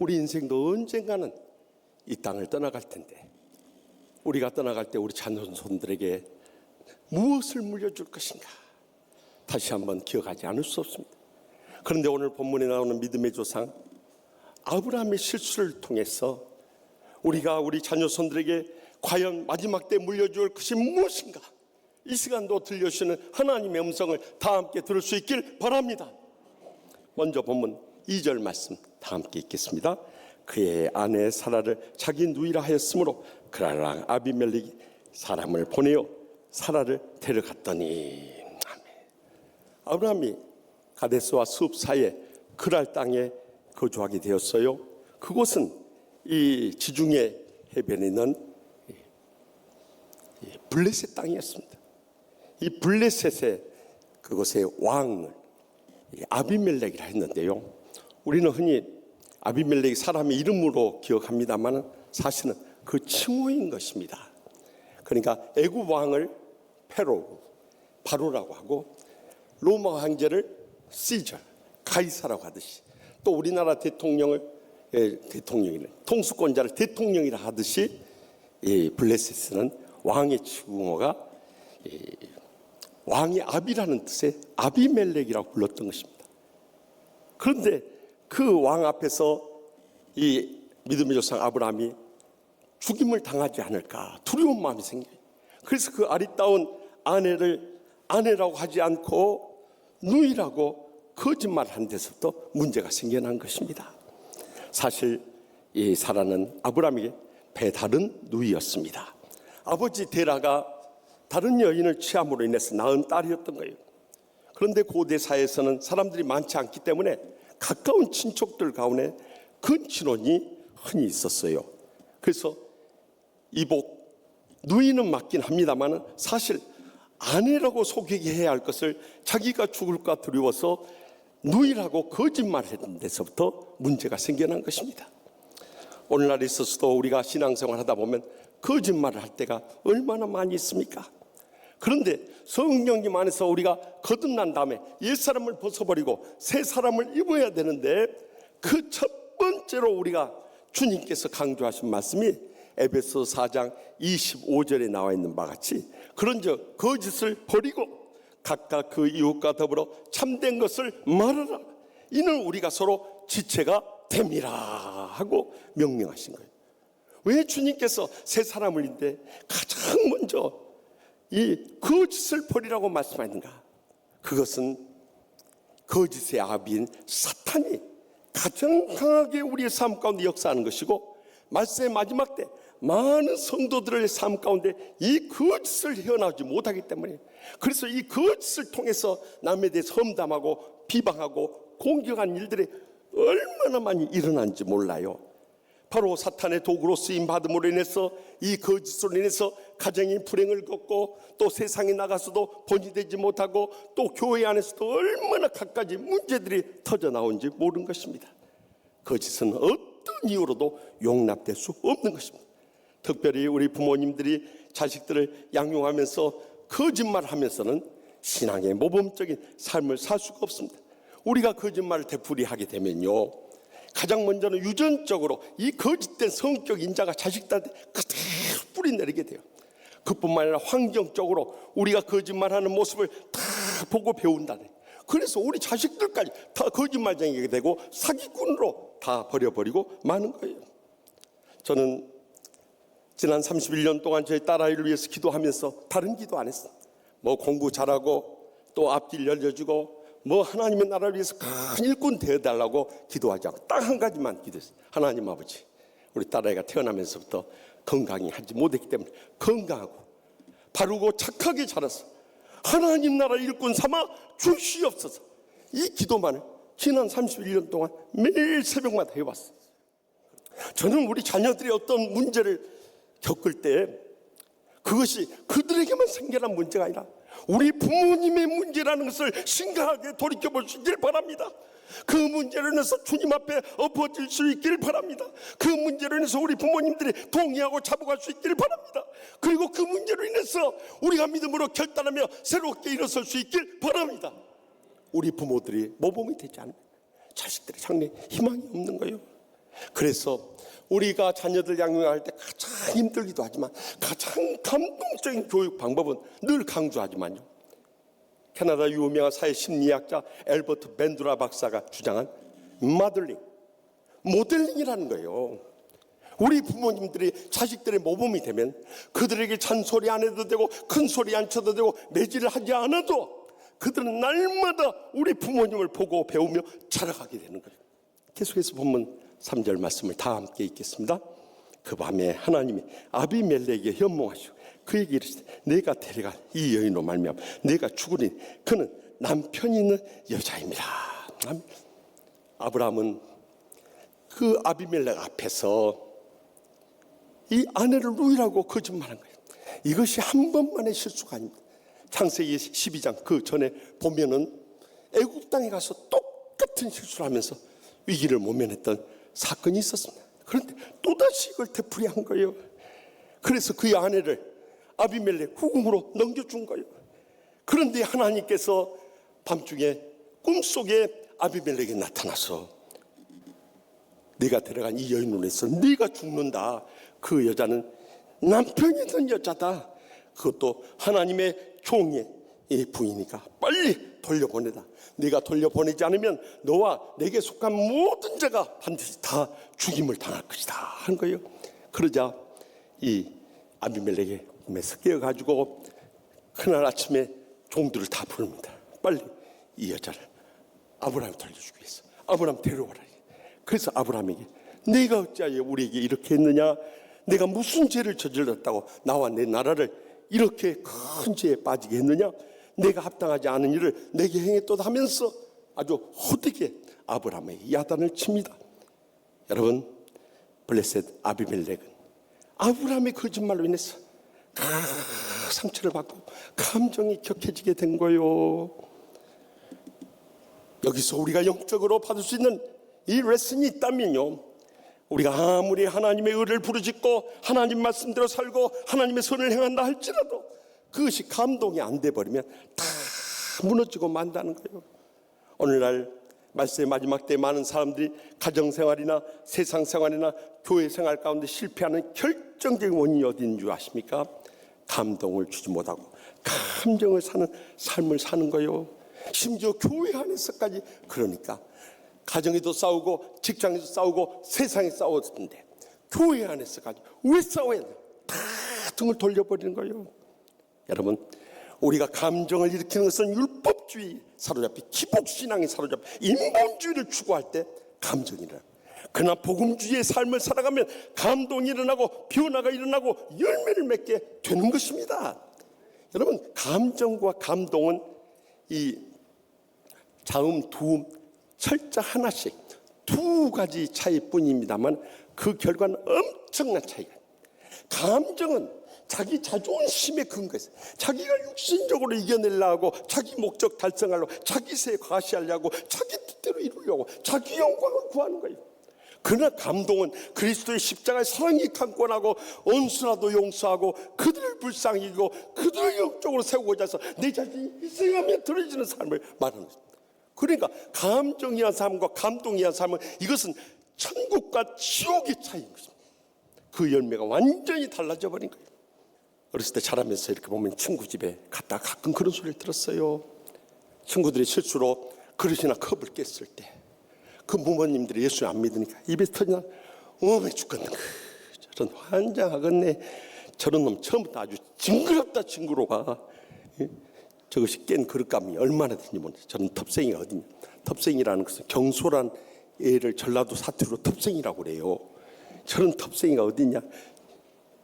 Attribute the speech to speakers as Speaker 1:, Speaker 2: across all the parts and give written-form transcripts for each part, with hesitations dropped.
Speaker 1: 우리 인생도 언젠가는 이 땅을 떠나갈 텐데, 우리가 떠나갈 때 우리 자손들에게 무엇을 물려줄 것인가 다시 한번 기억하지 않을 수 없습니다. 그런데 오늘 본문에 나오는 믿음의 조상 아브라함의 실수를 통해서 우리가 우리 자녀손들에게 과연 마지막 때 물려줄 것이 무엇인가, 이 시간도 들려주시는 하나님의 음성을 다 함께 들을 수 있길 바랍니다. 먼저 본문 2절 말씀 다 함께 읽겠습니다. 그의 아내 사라를 자기 누이라 하였으므로 그랄랑 아비멜렉이 사람을 보내어 사라를 데려갔더니. 아멘. 아브라함이 가데스와 숲 사이에 그랄 땅에 거주하게 되었어요. 그곳은 이 지중해 해변에 있는 블레셋 땅이었습니다. 이 블레셋의 그곳의 왕을 아비멜렉이라 했는데요, 우리는 흔히 아비멜렉이 사람의 이름으로 기억합니다만 사실은 그 칭호인 것입니다. 그러니까 애굽 왕을 페로, 바로라고 하고, 로마 황제를 시저, 가이사라고 하듯이, 또 우리나라 대통령이네, 통수권자를 대통령이라 하듯이 이 블레셋은 왕의 칭호가 왕의 아비라는 뜻의 아비멜렉이라고 불렀던 것입니다. 그런데 그 왕 앞에서 이 믿음의 조상 아브라함이 죽임을 당하지 않을까 두려운 마음이 생겨요. 그래서 그 아리따운 아내를 아내라고 하지 않고 누이라고 거짓말한 데서부터 문제가 생겨난 것입니다. 사실 이 사라는 아브라함에게 배다른 누이였습니다. 아버지 데라가 다른 여인을 취함으로 인해서 낳은 딸이었던 거예요. 그런데 고대 사회에서는 사람들이 많지 않기 때문에 가까운 친척들 가운데 근친혼이 흔히 있었어요. 그래서 이복, 누이는 맞긴 합니다만 사실 아내라고 소개해야 할 것을 자기가 죽을까 두려워서 누이라고 거짓말했던 데서부터 문제가 생겨난 것입니다. 오늘날 있어서도 우리가 신앙생활 하다 보면 거짓말을 할 때가 얼마나 많이 있습니까? 그런데 성령님 안에서 우리가 거듭난 다음에 옛사람을 벗어버리고 새 사람을 입어야 되는데, 그 첫 번째로 우리가 주님께서 강조하신 말씀이 에베소 4장 25절에 나와 있는 바와 같이, 그런즉 거짓을 버리고 각각 그 이웃과 더불어 참된 것을 말하라. 이는 우리가 서로 지체가 됨이라 하고 명령하신 거예요. 왜 주님께서 새 사람을 인데 가장 먼저 이 거짓을 버리라고 말씀하는가? 그것은 거짓의 아비인 사탄이 가장 강하게 우리의 삶 가운데 역사하는 것이고, 말세의 마지막 때 많은 성도들의 삶 가운데 이 거짓을 헤어나오지 못하기 때문에, 그래서 이 거짓을 통해서 남에 대해서 험담하고 비방하고 공격한 일들이 얼마나 많이 일어난지 몰라요. 바로 사탄의 도구로 쓰임받음으로 인해서 이 거짓으로 인해서 가정이 불행을 겪고, 또 세상에 나가서도 본이 되지 못하고, 또 교회 안에서도 얼마나 갖가지 문제들이 터져 나온지 모르는 것입니다. 거짓은 어떤 이유로도 용납될 수 없는 것입니다. 특별히 우리 부모님들이 자식들을 양육하면서 거짓말하면서는 신앙의 모범적인 삶을 살 수가 없습니다. 우리가 거짓말을 되풀이하게 되면요, 가장 먼저는 유전적으로 이 거짓된 성격 인자가 자식들한테 그대로 뿌리내리게 돼요. 그뿐만 아니라 환경적으로 우리가 거짓말하는 모습을 다 보고 배운다네. 그래서 우리 자식들까지 다 거짓말쟁이게 되고 사기꾼으로 다 버려버리고 마는 거예요. 저는 지난 31년 동안 저희 딸아이를 위해서 기도하면서 다른 기도 안 했어요. 뭐 공부 잘하고 또 앞길 열려주고 뭐 하나님의 나라를 위해서 큰 일꾼 되어달라고 기도하지 않고 딱 한 가지만 기도했어요. 하나님 아버지, 우리 딸아이가 태어나면서부터 건강히 하지 못했기 때문에 건강하고 바르고 착하게 자라서 하나님 나라 일꾼 삼아 주시옵소서. 이 기도만을 지난 31년 동안 매일 새벽마다 해왔어요. 저는 우리 자녀들이 어떤 문제를 겪을 때 그것이 그들에게만 생겨난 문제가 아니라 우리 부모님의 문제라는 것을 심각하게 돌이켜볼 수 있길 바랍니다. 그 문제로 인해서 주님 앞에 엎어질 수 있길 바랍니다. 그 문제로 인해서 우리 부모님들이 동의하고 잡아갈 수 있길 바랍니다. 그리고 그 문제로 인해서 우리가 믿음으로 결단하며 새롭게 일어설 수 있길 바랍니다. 우리 부모들이 모범이 되지 않으면 자식들이 상당히 희망이 없는 거예요. 그래서 우리가 자녀들 양육할 때 가장 힘들기도 하지만 가장 감동적인 교육 방법은 늘 강조하지만요, 캐나다 유명한 사회 심리학자 엘버트 벤두라 박사가 주장한 모델링이라는 거예요. 우리 부모님들이 자식들의 모범이 되면 그들에게 잔소리 안 해도 되고 큰 소리 안 쳐도 되고 매질을 하지 않아도 그들은 날마다 우리 부모님을 보고 배우며 자라가게 되는 거예요. 계속해서 본문 3절 말씀을 다 함께 읽겠습니다. 그 밤에 하나님이 아비멜렉에게 현몽하시고 그에게 이르시되 내가 데려간 이 여인으로 말미암아 내가 죽으리니 그는 남편이 있는 여자입니다. 아브라함은 그 아비멜렉 앞에서 이 아내를 누이라고 거짓말한 거예요. 이것이 한 번만의 실수가 아닙니다. 창세기 12장 그 전에 보면은 애굽 땅에 가서 똑같은 실수를 하면서 위기를 모면했던 사건이 있었습니다. 그런데 또다시 이걸 되풀이한 거예요. 그래서 그의 아내를 아비멜렉 후궁으로 넘겨준 거예요. 그런데 하나님께서 밤중에 꿈속에 아비멜렉에 나타나서 네가 데려간 이 여인으로 해서 네가 죽는다. 그 여자는 남편이던 여자다. 그것도 하나님의 종의 부인이니까 빨리 돌려보내다. 네가 돌려보내지 않으면 너와 내게 속한 모든 자가 반드시 다 죽임을 당할 것이다 한 거예요. 그러자 이 아비멜렉의 꿈에서 깨어가지고 그날 아침에 종들을 다 부릅니다. 빨리 이 여자를 아브라함이 돌려주기 위해서 아브라함 데려와라. 그래서 아브라함에게 네가 어찌하여 우리에게 이렇게 했느냐, 내가 무슨 죄를 저질렀다고 나와 내 나라를 이렇게 큰 죄에 빠지게 했느냐, 내가 합당하지 않은 일을 내게 행했도다 하면서 아주 호되게 아브라함의 야단을 칩니다. 여러분, 블레셋 아비멜렉은 아브라함의 거짓말로 인해서 상처를 받고 감정이 격해지게 된 거예요. 여기서 우리가 영적으로 받을 수 있는 이 레슨이 있다면요, 우리가 아무리 하나님의 의를 부르짖고 하나님 말씀대로 살고 하나님의 선을 행한다 할지라도 그것이 감동이 안 돼버리면 다 무너지고 만다는 거예요. 오늘날 말씀의 마지막 때 많은 사람들이 가정생활이나 세상생활이나 교회생활 가운데 실패하는 결정적인 원인이 어디 있는 줄 아십니까? 감동을 주지 못하고 감정을 사는 삶을 사는 거예요. 심지어 교회 안에서까지. 그러니까 가정에도 싸우고 직장에도 싸우고 세상에 싸웠는데 교회 안에서까지 왜 싸워야 돼요? 다 등을 돌려버리는 거예요. 여러분, 우리가 감정을 일으키는 것은 율법주의 사로잡히 기복신앙에 사로잡히 인본주의를 추구할 때 감정이 일어나요. 그러나 복음주의의 삶을 살아가면 감동이 일어나고 변화가 일어나고 열매를 맺게 되는 것입니다. 여러분, 감정과 감동은 이 자음, 두음, 철자 하나씩 두 가지 차이뿐입니다만 그 결과는 엄청난 차이가. 감정은 자기 자존심에 근거해서 자기가 육신적으로 이겨내려고 자기 목적 달성하려고 자기 세 과시하려고 자기 뜻대로 이루려고 자기 영광을 구하는 거예요. 그러나 감동은 그리스도의 십자가의 사랑이 강권하고 온수라도 용서하고 그들을 불쌍히 여기고 그들을 영적으로 세우고자 해서 내 자신이 희생하며 드려지는 삶을 말하는 것입니다. 그러니까 감정이한 삶과 감동이한 삶은 이것은 천국과 지옥의 차이인 것입니다. 그 열매가 완전히 달라져 버린 거예요. 어렸을 때 자라면서 이렇게 보면 친구 집에 갔다가 가끔 그런 소리를 들었어요. 친구들이 실수로 그릇이나 컵을 깼을 때 그 부모님들이 예수 안 믿으니까 입에서 터지나 어메 죽겠는 거, 저런 환장하겠네, 저런 놈 처음부터 아주 징그럽다 징그러워. 저것이 깬 그릇감이 얼마나 되는지 모르겠어요. 저는 텁생이가 어디냐. 텁생이라는 것은 경솔한 애를 전라도 사투리로 텁생이라고 그래요. 저런 텁생이가 어디냐.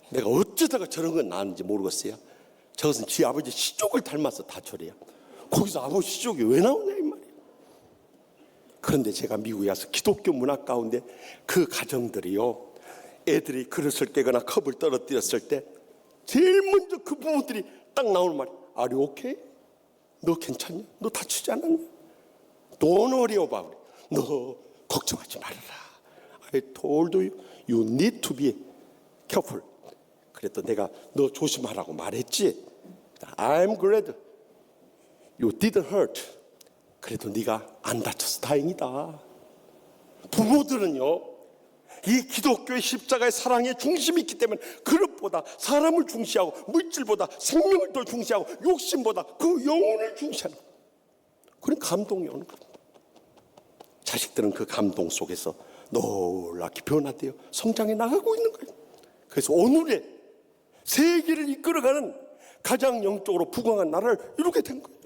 Speaker 1: 내가 어쩌다가 저런 건 나왔는지 모르겠어요. 저것은 지 아버지 시족을 닮아서 다 저래요. 거기서 아버지 시족이 왜 나오냐 이 말이에요. 그런데 제가 미국에 와서 기독교 문화 가운데 그 가정들이요, 애들이 그릇을 깨거나 컵을 떨어뜨렸을 때 제일 먼저 그 부모들이 딱 나오는 말이 Are you okay? 너 괜찮냐? 너 다치지 않았냐? Don't worry about it. 너 걱정하지 말아라. I told you, you need to be careful. 그랬더니 내가 너 조심하라고 말했지. I'm glad you didn't hurt. 그래도 네가 안 다쳐서 다행이다. 부모들은요, 이 기독교의 십자가의 사랑의 중심이 있기 때문에 그릇보다 사람을 중시하고 물질보다 생명을 더 중시하고 욕심보다 그 영혼을 중시하는 거예요. 그런 감동이 오는 겁니다. 자식들은 그 감동 속에서 놀랍게 변화되어 성장해 나가고 있는 거예요. 그래서 오늘의 세계를 이끌어가는 가장 영적으로 부강한 나라를 이루게 된 거예요.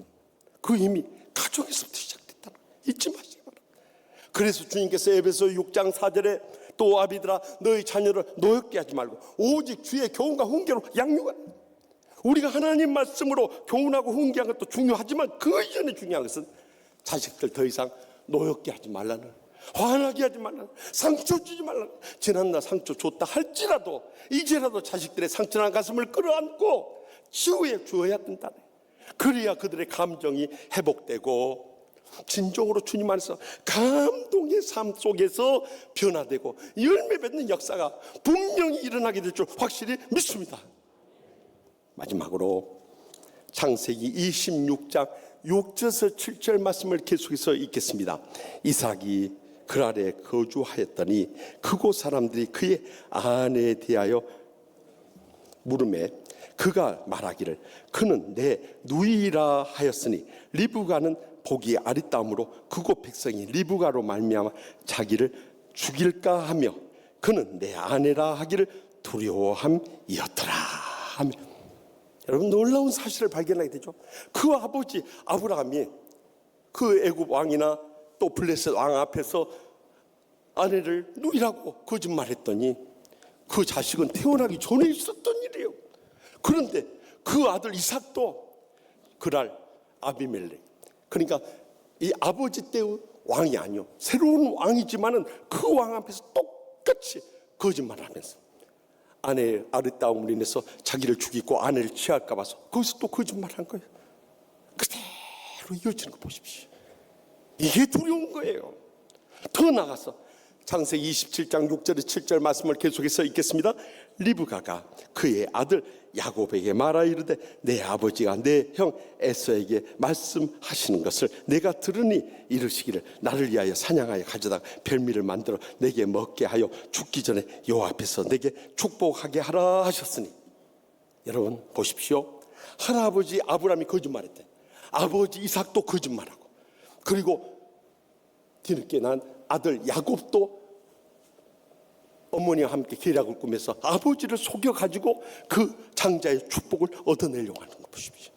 Speaker 1: 그 힘이 가정에서부터 시작됐다는 거예요. 잊지 마시기 바랍니다. 그래서 주님께서 에베소 6장 4절에 또 아비들아 너희 자녀를 노엽게 하지 말고 오직 주의 교훈과 훈계로 양육하라. 우리가 하나님 말씀으로 교훈하고 훈계하는 것도 중요하지만 그 이전에 중요한 것은 자식들 더 이상 노엽게 하지 말라는, 화나게 하지 말라는, 상처 주지 말라는. 지난날 상처 줬다 할지라도 이제라도 자식들의 상처난 가슴을 끌어안고 치유해 주어야 된다. 그래야 그들의 감정이 회복되고 진정으로 주님 안에서 감동의 삶 속에서 변화되고 열매 맺는 역사가 분명히 일어나게 될 줄 확실히 믿습니다. 마지막으로 창세기 26장 6절에서 7절 말씀을 계속해서 읽겠습니다. 이삭이 그랄에 거주하였더니 그곳 사람들이 그의 아내에 대하여 물음에 그가 말하기를 그는 내 누이라 하였으니 리브가는 보기 아리따움으로 그곳 백성이 리브가로 말미암아 자기를 죽일까 하며 그는 내 아내라 하기를 두려워함이었더라 하며. 여러분 놀라운 사실을 발견하게 되죠. 그 아버지 아브라함이 그 애굽 왕이나 또 블레셋 왕 앞에서 아내를 누이라고 거짓말했더니 그 자식은 태어나기 전에 있었던 일이에요. 그런데 그 아들 이삭도 그날 아비멜렉, 그러니까 이 아버지 때의 왕이 아니요 새로운 왕이지만은 그 왕 앞에서 똑같이 거짓말하면서 아내의 아리따움으로 인해서 자기를 죽이고 아내를 취할까 봐서 거기서 또 거짓말한 거예요. 그대로 이어지는 거 보십시오. 이게 두려운 거예요. 더 나아가서 창세기 27장 6절에 7절 말씀을 계속해서 읽겠습니다. 리브가가 그의 아들 야곱에게 말하 이르되 내 아버지가 내 형 에서에게 말씀하시는 것을 내가 들으니 이르시기를 나를 위하여 사냥하여 가져다가 별미를 만들어 내게 먹게 하여 죽기 전에 요 앞에서 내게 축복하게 하라 하셨으니. 여러분 보십시오. 할아버지 아브라함이 거짓말했대. 아버지 이삭도 거짓말하고 그리고 뒤늦게 난 아들 야곱도 어머니와 함께 계략을 꾸며서 아버지를 속여가지고 그 장자의 축복을 얻어내려고 하는 거 보십시오.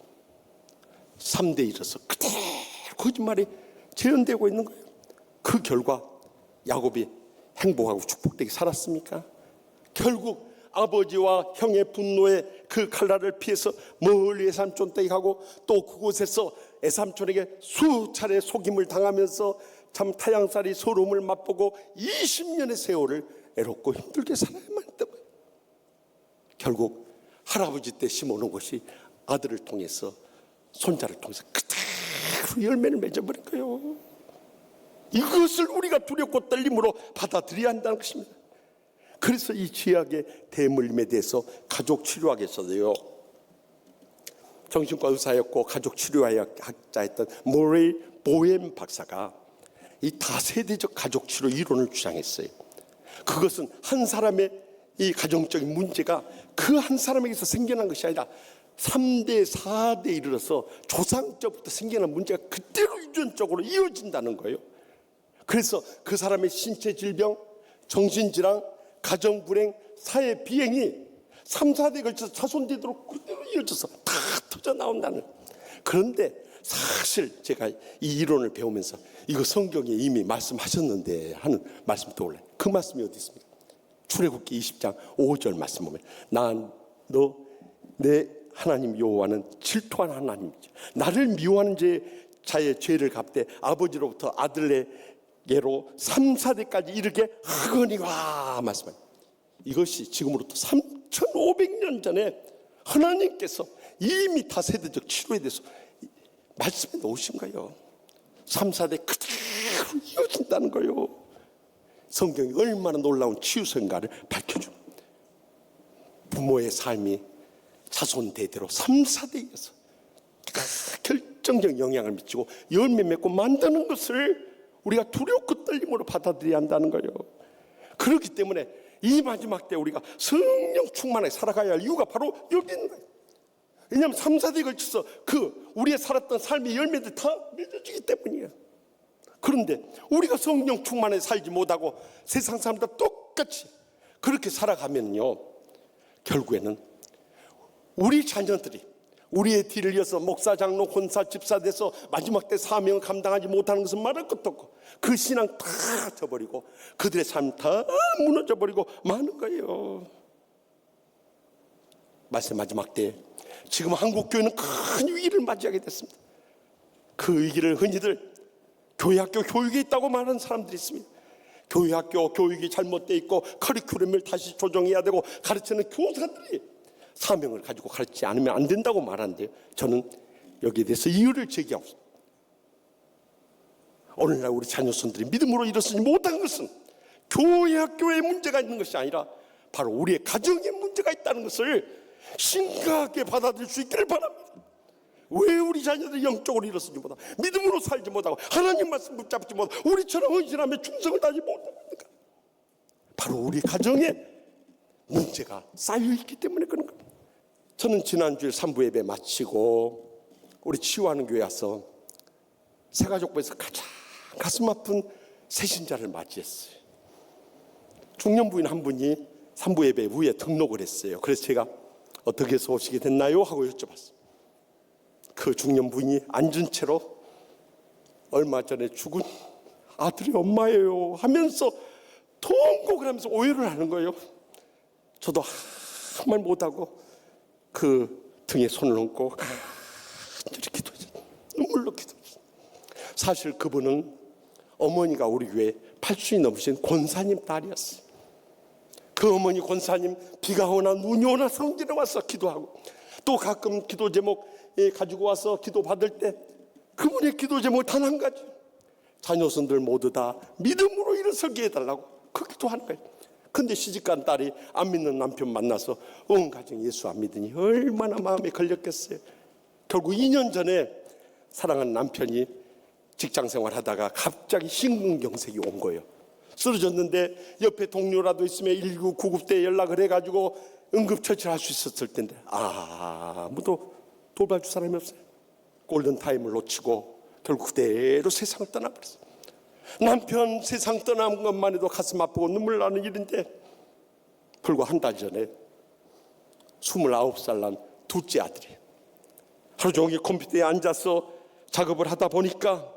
Speaker 1: 3대 1에서 그대로 거짓말이 재현되고 있는 거예요. 그 결과 야곱이 행복하고 축복되게 살았습니까? 결국 아버지와 형의 분노에 그 칼날을 피해서 멀리 에삼촌 댁에 가고 또 그곳에서 에삼촌에게 수차례 속임을 당하면서 참 타양살이 서러움을 맛보고 20년의 세월을 애롭고 힘들게 살아야만 했던 거예요. 결국 할아버지 때 심어놓은 것이 아들을 통해서 손자를 통해서 그대로 열매를 맺어버린 거예요. 이것을 우리가 두렵고 떨림으로 받아들여야 한다는 것입니다. 그래서 이 죄악의 대물림에 대해서 가족 치료학에서도요, 정신과 의사였고 가족 치료학자였던 모레이 보엠 박사가 이 다세대적 가족 치료 이론을 주장했어요. 그것은 한 사람의 이 가정적인 문제가 그 한 사람에게서 생겨난 것이 아니라 3대 4대에 이르러서 조상 때부터 생겨난 문제가 그대로 유전적으로 이어진다는 거예요. 그래서 그 사람의 신체 질병, 정신질환, 가정불행, 사회 비행이 3, 4대에 걸쳐서 자손되도록 그대로 이어져서 다 터져 나온다는. 그런데 사실 제가 이 이론을 배우면서 이거 성경에 이미 말씀하셨는데 하는 말씀이 떠올라요. 그 말씀이 어디 있습니까? 출애굽기 20장 5절 말씀 보면 내 하나님 여호와는 질투하는 하나님이죠. 나를 미워하는 자의 죄를 갚되 아버지로부터 아들에게로 3, 4대까지 이르게 하거니와 말씀합니다. 이것이 지금으로부터 3,500년 전에 하나님께서 이미 다세대적 치료에 대해서 말씀해 놓으신 거예요. 3, 4대 그대로 이어진다는 거예요. 성경이 얼마나 놀라운 치유성가를 밝혀줍니다. 부모의 삶이 자손 대대로 3, 4대에 이어서 결정적 영향을 미치고 열매 맺고 만드는 것을 우리가 두렵고 떨림으로 받아들여야 한다는 거예요. 그렇기 때문에 이 마지막 때 우리가 성령 충만하게 살아가야 할 이유가 바로 여기 있는 거예요. 왜냐하면 3, 4대에 걸쳐서 우리의 살았던 삶의 열매들 다 맺어지기 때문이에요. 그런데 우리가 성령 충만하게 살지 못하고 세상 사람들 똑같이 그렇게 살아가면요, 결국에는 우리 자녀들이 우리의 뒤를 이어서 목사, 장로, 권사, 집사 돼서 마지막 때 사명을 감당하지 못하는 것은 말할 것도 없고 그 신앙 다 져버리고 그들의 삶 다 무너져버리고 마는 거예요. 말세 마지막 때 지금 한국교회는 큰 위기를 맞이하게 됐습니다. 그 위기를 흔히들 교회학교 교육에 있다고 말하는 사람들이 있습니다. 교회학교 교육이 잘못되어 있고 커리큘럼을 다시 조정해야 되고 가르치는 교사들이 사명을 가지고 가르치지 않으면 안 된다고 말하는데요, 저는 여기에 대해서 이유를 제기하고 있습니다. 오늘날 우리 자녀손들이 믿음으로 일어서지 못한 것은 교회 학교에 문제가 있는 것이 아니라 바로 우리의 가정에 문제가 있다는 것을 심각하게 받아들일 수 있기를 바랍니다. 왜 우리 자녀들이 영적으로 일어서지 못하고 믿음으로 살지 못하고 하나님 말씀 붙잡지 못하고 우리처럼 헌신하며 충성을 다하지 못합니까? 바로 우리 가정에 문제가 쌓여있기 때문에 그런 겁니다. 저는 지난주에 3부 예배 마치고 우리 치유하는 교회 와서 새가족부에서 가장 가슴 아픈 새신자를 맞이했어요. 중년 부인 한 분이 3부 예배 후에 등록을 했어요. 그래서 제가 어떻게 해서 오시게 됐나요? 하고 여쭤봤어요. 그 중년 부인이 앉은 채로 얼마 전에 죽은 아들의 엄마예요 하면서 통곡을 하면서 오열을 하는 거예요. 저도 한 말 못하고 그 등에 손을 얹고 간절히 기도했어요. 눈물로 기도했어요. 사실 그분은 어머니가 우리 교회 80이 넘으신 권사님 딸이었어요. 그 어머니 권사님 비가 오나 눈이 오나 성전에 와서 기도하고 또 가끔 기도 제목 가지고 와서 기도 받을 때 그분의 기도 제목 단 한 가지, 자녀손들 모두 다 믿음으로 일어서게 해달라고 그 기도하는 거예요. 근데 시집간 딸이 안 믿는 남편 만나서 온 가정 예수 안 믿으니 얼마나 마음에 걸렸겠어요. 결국 2년 전에 사랑하는 남편이 직장생활 하다가 갑자기 심근경색이 온 거예요. 쓰러졌는데 옆에 동료라도 있으면 119 구급대에 연락을 해가지고 응급처치를 할 수 있었을 텐데 아무도 돌봐줄 사람이 없어요. 골든타임을 놓치고 결국 그대로 세상을 떠나버렸어요. 남편 세상 떠난 것만 해도 가슴 아프고 눈물 나는 일인데 불과 한 달 전에 29살 난 둘째 아들이 하루 종일 컴퓨터에 앉아서 작업을 하다 보니까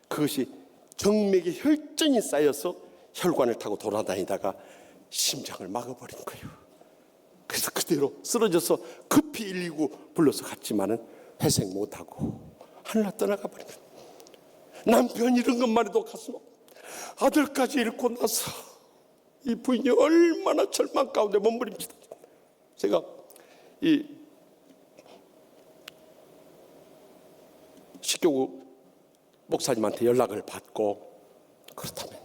Speaker 1: 그것이 정맥에 혈전이 쌓여서 혈관을 타고 돌아다니다가 심장을 막아버린 거예요. 그래서 그대로 쓰러져서 급히 119 불러서 갔지만은 회생 못하고 하늘나 떠나가 버린 거예요. 남편 잃은 것만 해도 가슴 아프고 아들까지 잃고 나서 이 부인이 얼마나 절망 가운데 머무릅니다. 제가 이 식교구 목사님한테 연락을 받고 그렇다면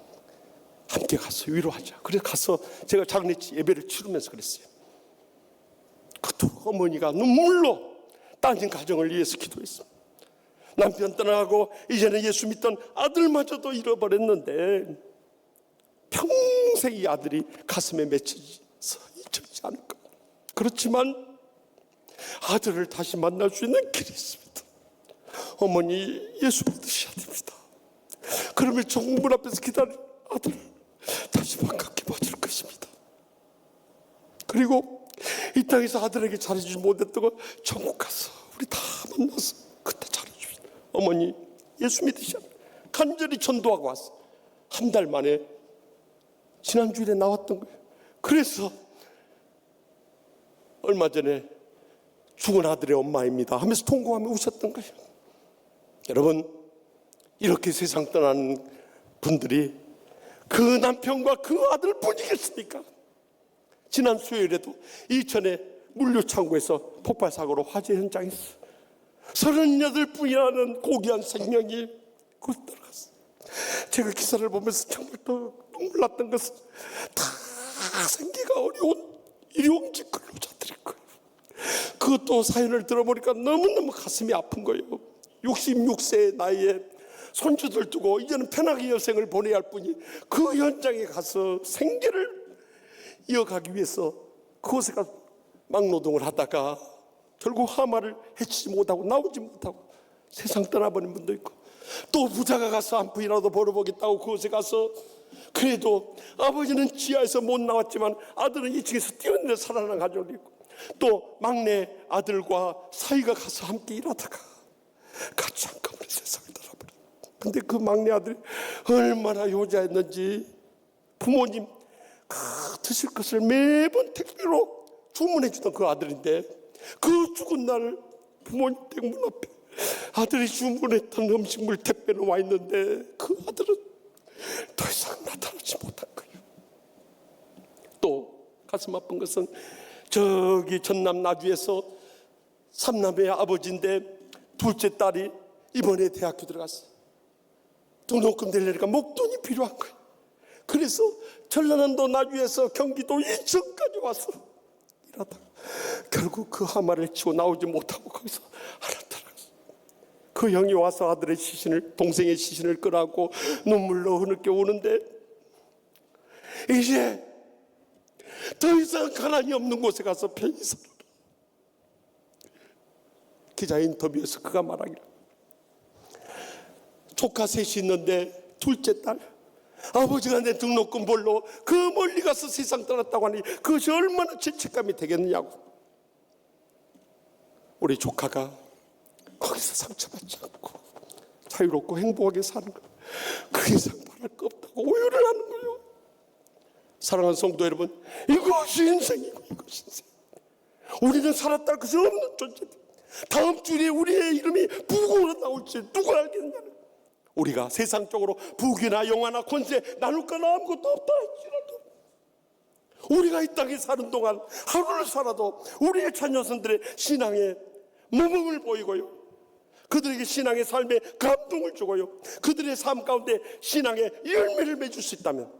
Speaker 1: 함께 가서 위로하자. 그래서 가서 제가 장례치 예배를 치르면서 그랬어요. 그토록 어머니가 눈물로 따진 가정을 위해서 기도했습니다. 남편 떠나가고 이제는 예수 믿던 아들마저도 잃어버렸는데 평생 이 아들이 가슴에 맺혀서 잊혀지지 않을까. 그렇지만 아들을 다시 만날 수 있는 길이 있습니다. 어머니 예수 믿으셔야 됩니다. 그러면 정문 앞에서 기다린 아들을 다시 반갑게 봐줄 것입니다. 그리고 이 땅에서 아들에게 잘해주지 못했던 거 천국 가서 우리 다 만나서 그때 잘해주십시오. 어머니 예수 믿으셔. 간절히 전도하고 왔어. 한 달 만에 지난주일에 나왔던 거예요. 그래서 얼마 전에 죽은 아들의 엄마입니다 하면서 통곡하며 우셨던 거예요. 여러분, 이렇게 세상 떠난 분들이 그 남편과 그 아들뿐이겠습니까? 지난 수요일에도 이천의 물류창고에서 폭발 사고로 화재 현장에서 38분이라는 고귀한 생명이 곧 들어갔어요. 제가 기사를 보면서 정말 더 눈물 났던 것은 다 생기가 어려운 일용직 근로자들일 거예요. 그것도 사연을 들어보니까 너무너무 가슴이 아픈 거예요. 66세의 나이에 손주들 두고 이제는 편하게 여생을 보내야 할 뿐이 그 현장에 가서 생계를 이어가기 위해서 그곳에 가서 막노동을 하다가 결국 하마를 해치지 못하고 나오지 못하고 세상 떠나버린 분도 있고, 또 부자가 가서 한 푼이라도 벌어보겠다고 그곳에 가서 그래도 아버지는 지하에서 못 나왔지만 아들은 2층에서 뛰어내려 살아난 가족이 있고, 또 막내 아들과 사위가 가서 함께 일하다가 같이 한꺼번에 세상을 떠나버려. 근데 그 막내 아들이 얼마나 효자였는지 부모님 드실 것을 매번 택배로 주문해 주던 그 아들인데, 그 죽은 날 부모님 댁 문 앞에 아들이 주문했던 음식물 택배는 와 있는데 그 아들은 더 이상 나타나지 못한 거예요. 또 가슴 아픈 것은 저기 전남 나주에서 삼남의 아버지인데 둘째 딸이 이번에 대학교 들어갔어요. 등록금 내려니까 목돈이 필요한 거예요. 그래서 전라남도 나주에서 경기도 인천까지 와서 일하다가 결국 그 하마를 치고 나오지 못하고 거기서 하나 들어갔어요. 그 형이 와서 아들의 시신을, 동생의 시신을 끌어안고 눈물로 흐느껴 오는데, 이제 더 이상 가난이 없는 곳에 가서 편히 살아라. 기자 인터뷰에서 그가 말하기를, 조카 셋이 있는데 둘째 딸, 아버지가 내 등록금 벌러 그 멀리 가서 세상 떠났다고 하니 그것이 얼마나 죄책감이 되겠느냐고. 우리 조카가 거기서 상처받지 않고 자유롭고 행복하게 사는 거, 그 이상 바랄 거 없다고 오열을 하는 거예요. 사랑하는 성도 여러분, 이것이 인생이고 이것이 인생. 우리는 살았다 할 것이 없는 존재들. 다음 주에 우리의 이름이 부고로 나올지 누가 알겠느냐는. 우리가 세상적으로 부귀나 영화나 권세 나눌 건 아무것도 없다 할지라도, 우리가 이 땅에 사는 동안 하루를 살아도 우리의 자녀선들의 신앙에 모범을 보이고요, 그들에게 신앙의 삶에 감동을 주고요, 그들의 삶 가운데 신앙의 열매를 맺을 수 있다면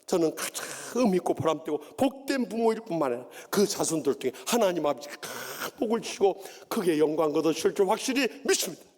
Speaker 1: 저는 가장 의미 있고 보람되고 복된 부모일 뿐만 아니라 그 자손들 중에 하나님 아버지가 큰 복을 주시고 크게 영광 거두실 줄 확실히 믿습니다.